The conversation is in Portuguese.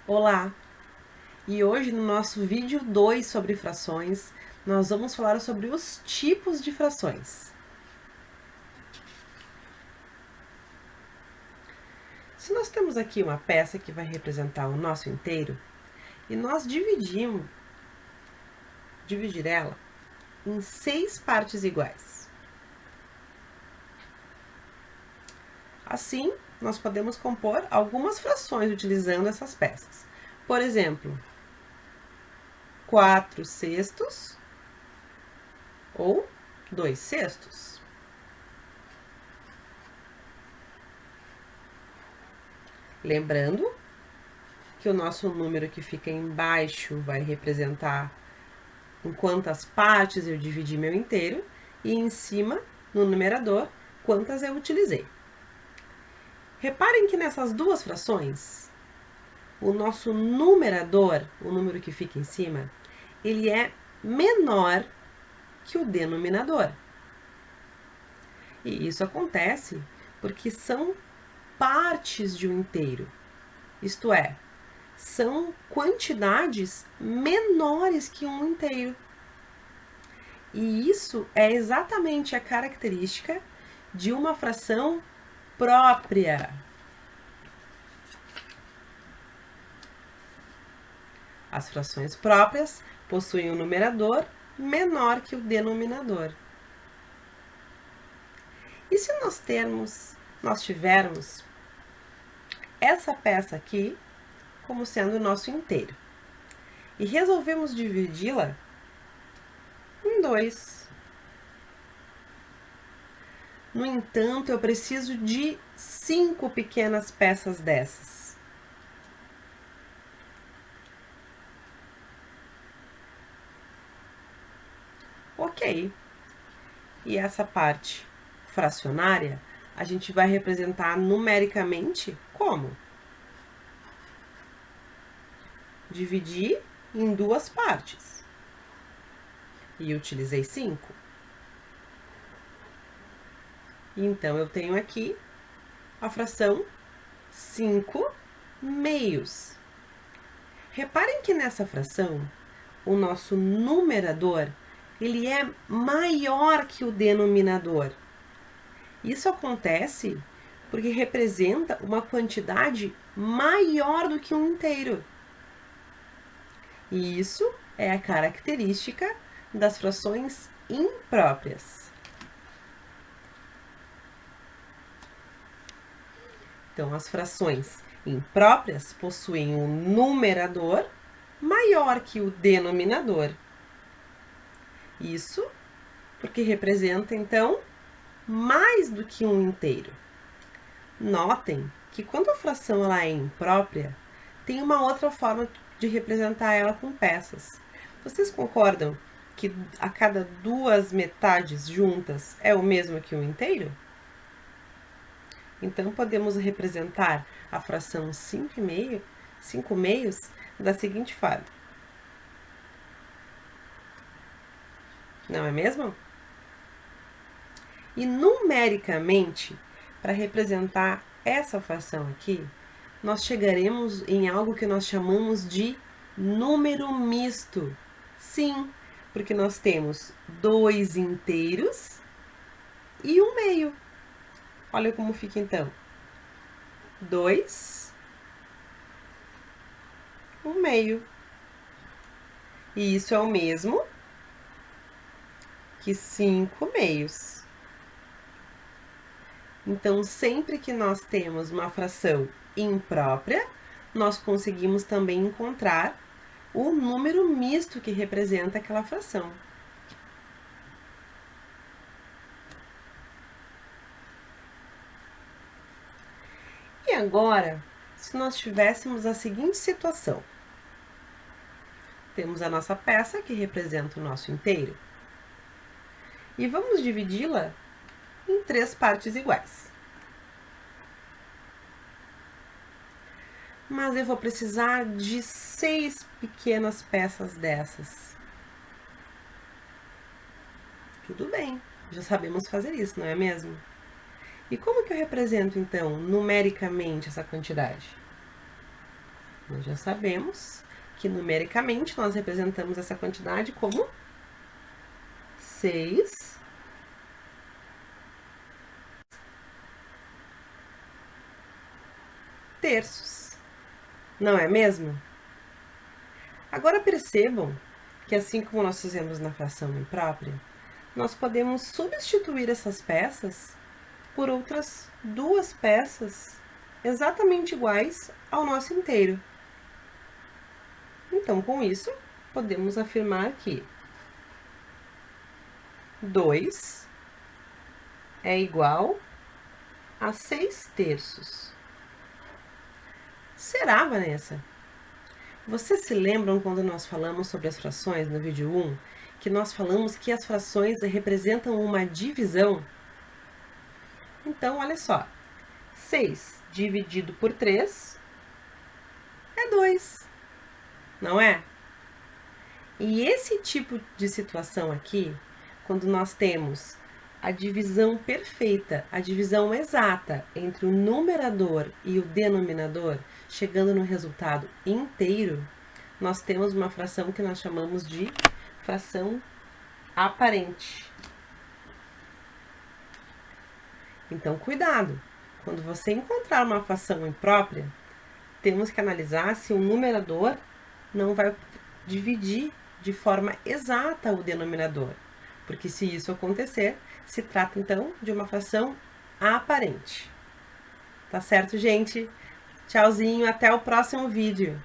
Olá! E hoje no nosso vídeo 2 sobre frações, nós vamos falar sobre os tipos de frações. Se nós temos aqui uma peça que vai representar o nosso inteiro, e nós dividir ela em 6 partes iguais. Assim, nós podemos compor algumas frações utilizando essas peças. Por exemplo, 4/6 ou 2/6. Lembrando que o nosso número que fica embaixo vai representar em quantas partes eu dividi meu inteiro e em cima, no numerador, quantas eu utilizei. Reparem que nessas duas frações, o nosso numerador, o número que fica em cima, ele é menor que o denominador. E isso acontece porque são partes de um inteiro, isto é, são quantidades menores que um inteiro. E isso é exatamente a característica de uma fração própria. As frações próprias possuem um numerador menor que o denominador. E se nós tivermos essa peça aqui como sendo o nosso inteiro e resolvemos dividi-la em 2. No entanto, eu preciso de 5 pequenas peças dessas. Ok. E essa parte fracionária a gente vai representar numericamente como? Dividir em 2 partes. E utilizei 5. Então, eu tenho aqui a fração 5/2. Reparem que nessa fração, o nosso numerador, ele é maior que o denominador. Isso acontece porque representa uma quantidade maior do que um inteiro. E isso é a característica das frações impróprias. Então, as frações impróprias possuem um numerador maior que o denominador. Isso porque representa, então, mais do que um inteiro. Notem que quando a fração ela é imprópria, tem uma outra forma de representar ela com peças. Vocês concordam que a cada 2 metades juntas é o mesmo que um inteiro? Então, podemos representar a fração 5/2 da seguinte forma. Não é mesmo? E numericamente, para representar essa fração aqui, nós chegaremos em algo que nós chamamos de número misto. Sim, porque nós temos 2 inteiros e 1/2. Olha como fica então. 2, 1/2. E isso é o mesmo que 5/2. Então, sempre que nós temos uma fração imprópria, nós conseguimos também encontrar o número misto que representa aquela fração. E agora, se nós tivéssemos a seguinte situação. Temos a nossa peça, que representa o nosso inteiro. E vamos dividi-la em 3 partes iguais. Mas eu vou precisar de 6 pequenas peças dessas. Tudo bem, já sabemos fazer isso, não é mesmo? E como que eu represento, então, numericamente essa quantidade? Nós já sabemos que numericamente nós representamos essa quantidade como 6 terços. Não é mesmo? Agora percebam que, assim como nós fizemos na fração imprópria, nós podemos substituir essas peças por outras duas peças exatamente iguais ao nosso inteiro. Então, com isso, podemos afirmar que 2 é igual a 6 terços. Será, Vanessa? Vocês se lembram quando nós falamos sobre as frações no vídeo 1, que nós falamos que as frações representam uma divisão? Então, olha só, 6 dividido por 3 é 2, não é? E esse tipo de situação aqui, quando nós temos a divisão perfeita, a divisão exata entre o numerador e o denominador, chegando no resultado inteiro, nós temos uma fração que nós chamamos de fração aparente. Então, cuidado! Quando você encontrar uma fração imprópria, temos que analisar se o numerador não vai dividir de forma exata o denominador, porque se isso acontecer, se trata então de uma fração aparente. Tá certo, gente? Tchauzinho, até o próximo vídeo!